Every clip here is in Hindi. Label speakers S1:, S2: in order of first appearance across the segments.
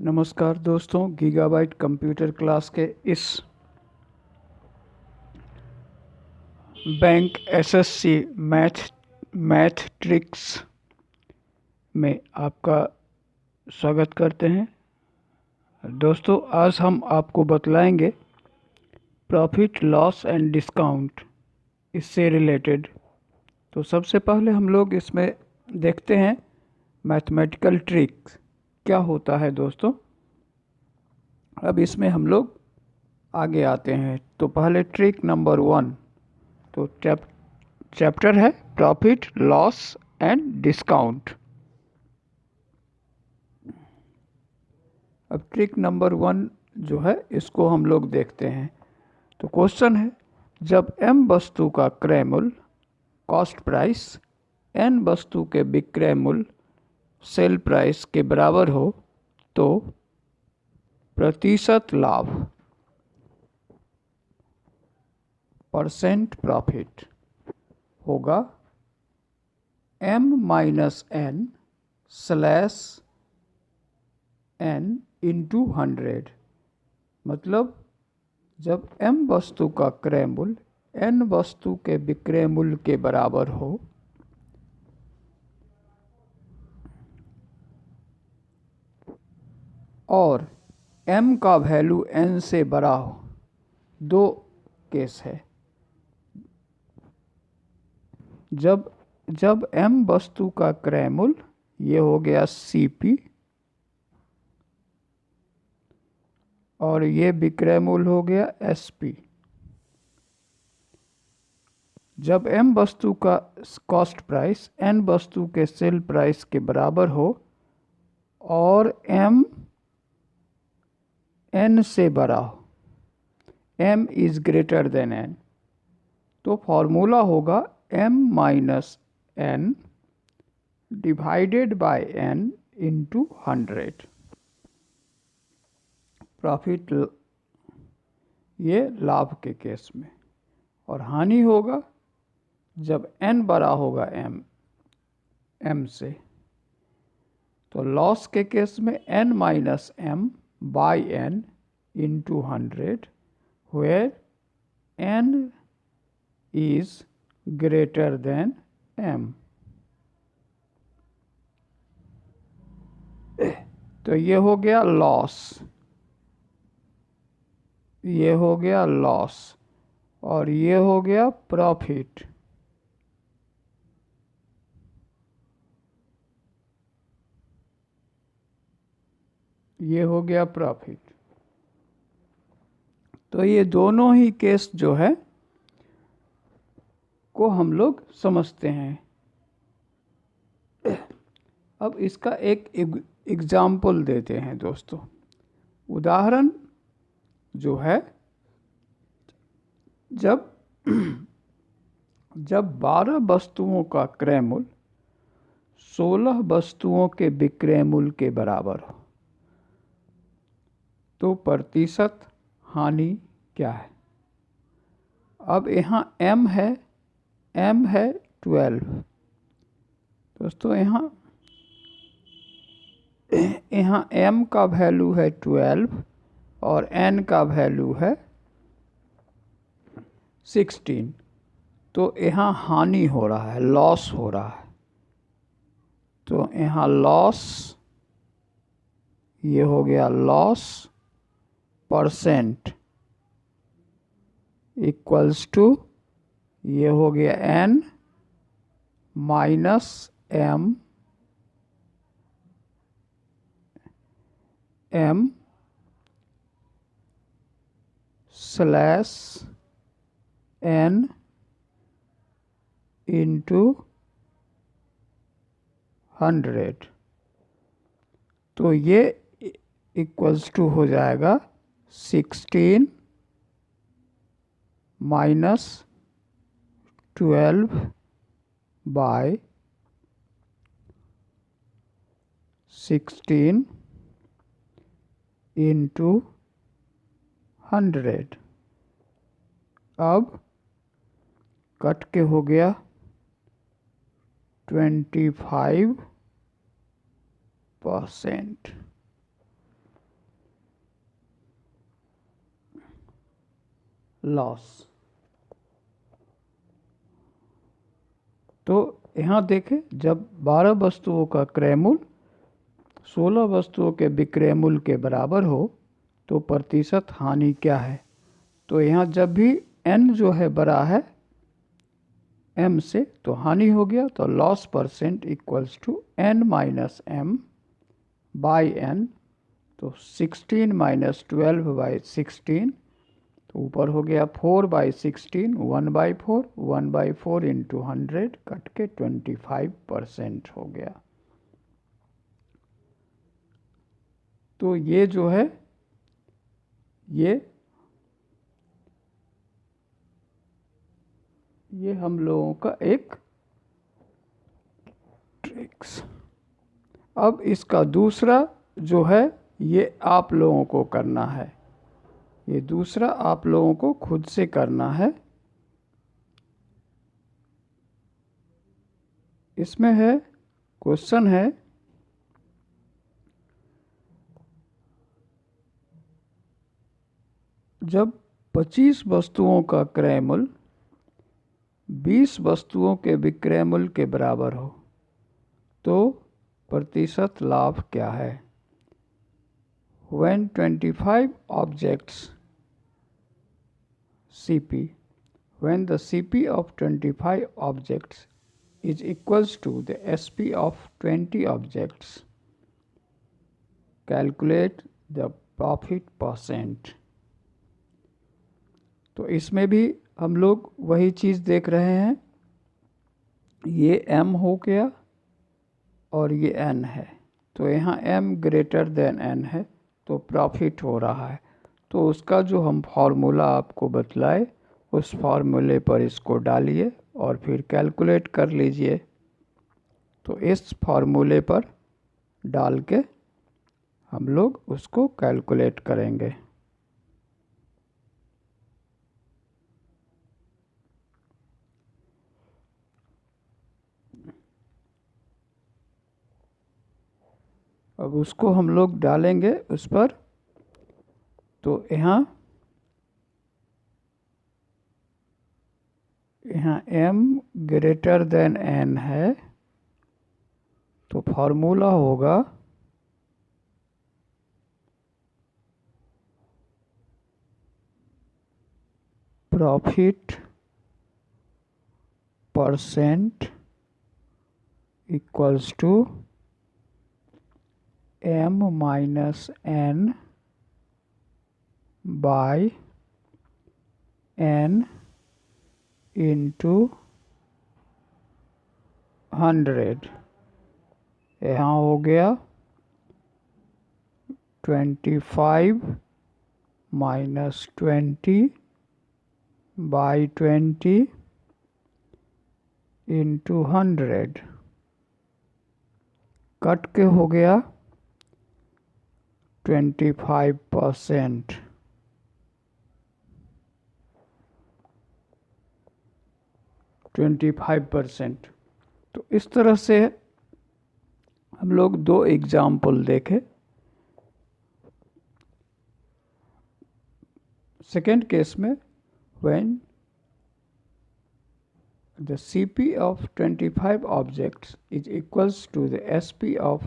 S1: नमस्कार दोस्तों, गीगाबाइट कंप्यूटर क्लास के इस बैंक एसएससी मैथ ट्रिक्स में आपका स्वागत करते हैं। दोस्तों, आज हम आपको बतलाएंगे प्रॉफिट लॉस एंड डिस्काउंट, इससे रिलेटेड। तो सबसे पहले हम लोग इसमें देखते हैं मैथमेटिकल ट्रिक्स क्या होता है दोस्तों। अब इसमें हम लोग आगे आते हैं। तो पहले ट्रिक नंबर 1, तो चैप्टर है प्रॉफिट लॉस एंड डिस्काउंट। अब ट्रिक नंबर 1 जो है इसको हम लोग देखते हैं। तो क्वेश्चन है, जब m वस्तु का क्रय मूल्य कॉस्ट प्राइस n वस्तु के विक्रय मूल्य सेल प्राइस के बराबर हो तो प्रतिशत लाभ परसेंट प्रॉफिट होगा m minus n slash n into 100। मतलब जब m वस्तु का क्रय मूल्य n वस्तु के विक्रय मूल्य के बराबर हो और m का वैल्यू n से बड़ा हो। दो केस है। जब m वस्तु का क्रय मूल्य, ये हो गया CP, और ये विक्रय मूल्य हो गया SP। जब m वस्तु का कॉस्ट प्राइस n वस्तु के सेल प्राइस के बराबर हो और m n से बड़ा हो, m is greater then n, तो फॉर्मूला होगा m minus n divided by n into 100। Profit ये लाभ के केस में, और हानि होगा जब n बड़ा होगा m से। तो लॉस के केस में n minus m by n into 100, where n is greater than m। तो ये हो गया लॉस, ये हो गया लॉस, और ये हो गया प्रॉफिट। ये हो गया प्रॉफिट। तो ये दोनों ही केस जो है को हम लोग समझते हैं। अब इसका एक एग्जाम्पल देते हैं दोस्तों। उदाहरण जो है, जब 12 वस्तुओं का क्रय मूल्य 16 वस्तुओं के विक्रय मूल्य के बराबर हो तो प्रतिशत हानि क्या है। अब यहाँ m है 12। दोस्तों यहाँ m का वैल्यू है 12 और n का वैल्यू है 16। तो यहाँ हानि हो रहा है, लॉस हो रहा है। तो यहाँ लॉस, ये हो गया लॉस परसेंट इक्वल्स टू, ये हो गया n minus m slash n into 100। तो ये इक्वल्स टू हो जाएगा 16 माइनस 12 बाय 16 इंटू 100। अब कट के हो गया 25%। लॉस। तो यहाँ देखें, जब 12 वस्तुओं का क्रय मूल्य 16 वस्तुओं के विक्रय मूल्य के बराबर हो तो प्रतिशत हानि क्या है। तो यहाँ जब भी n जो है बड़ा है m से तो हानि हो गया, तो loss percent equals to n minus m by n। तो 16 माइनस 12 बाई 16, तो ऊपर हो गया 4 बाई 16, 1/4, 1/4 इंटू 100 कट के 25% हो गया। तो ये जो है ये हम लोगों का एक ट्रिक्स। अब इसका दूसरा जो है ये आप लोगों को करना है, ये दूसरा आप लोगों को खुद से करना है। इसमें है, क्वेश्चन है जब 25 वस्तुओं का क्रय मूल्य 20 वस्तुओं के विक्रय मूल्य के बराबर हो तो प्रतिशत लाभ क्या है। When 25 objects CP, when the CP of 25 objects is equals to the SP of 20 objects, calculate the profit percent। तो इसमें भी हम लोग वही चीज़ देख रहे हैं, ये m हो गया और ये n है, तो यहाँ m ग्रेटर देन n है तो प्रॉफिट हो रहा है। तो उसका जो हम फार्मूला आपको बतलाए उस फार्मूले पर इसको डालिए और फिर कैलकुलेट कर लीजिए। तो इस फार्मूले पर डाल के हम लोग उसको कैलकुलेट करेंगे। अब उसको हम लोग डालेंगे उस पर, तो यहाँ m ग्रेटर देन n है, तो फार्मूला होगा profit percent equals to m minus n by n into 100। यहाँ हो गया 25 माइनस 20 बाई 20 इंटू 100 कट के हो गया 25%। तो इस तरह से हम लोग दो एग्जाम्पल देखे। सेकेंड केस में when the CP of 25 objects is equals to the SP of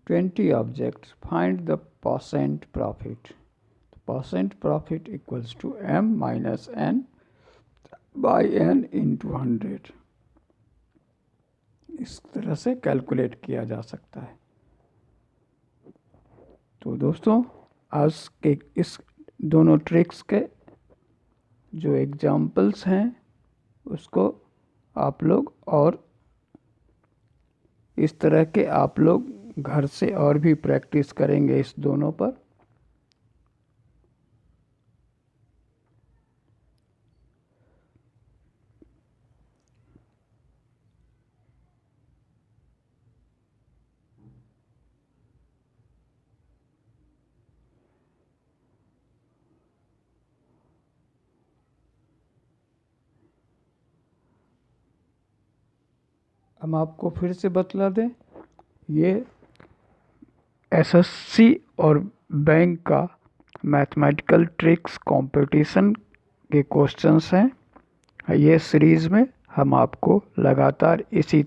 S1: 20 objects, find the percent profit। Percent profit equals to m minus n by n into 100। इस तरह से कैलकुलेट किया जा सकता है। तो दोस्तों, आज के इस दोनों ट्रिक्स के जो एग्जाम्पल्स हैं उसको आप लोग और इस तरह के आप लोग घर से और भी प्रैक्टिस करेंगे इस दोनों पर। हम आपको फिर से बतला दें, ये एसएससी और बैंक का मैथमेटिकल ट्रिक्स कंपटीशन के क्वेश्चंस हैं। ये सीरीज़ में हम आपको लगातार इसी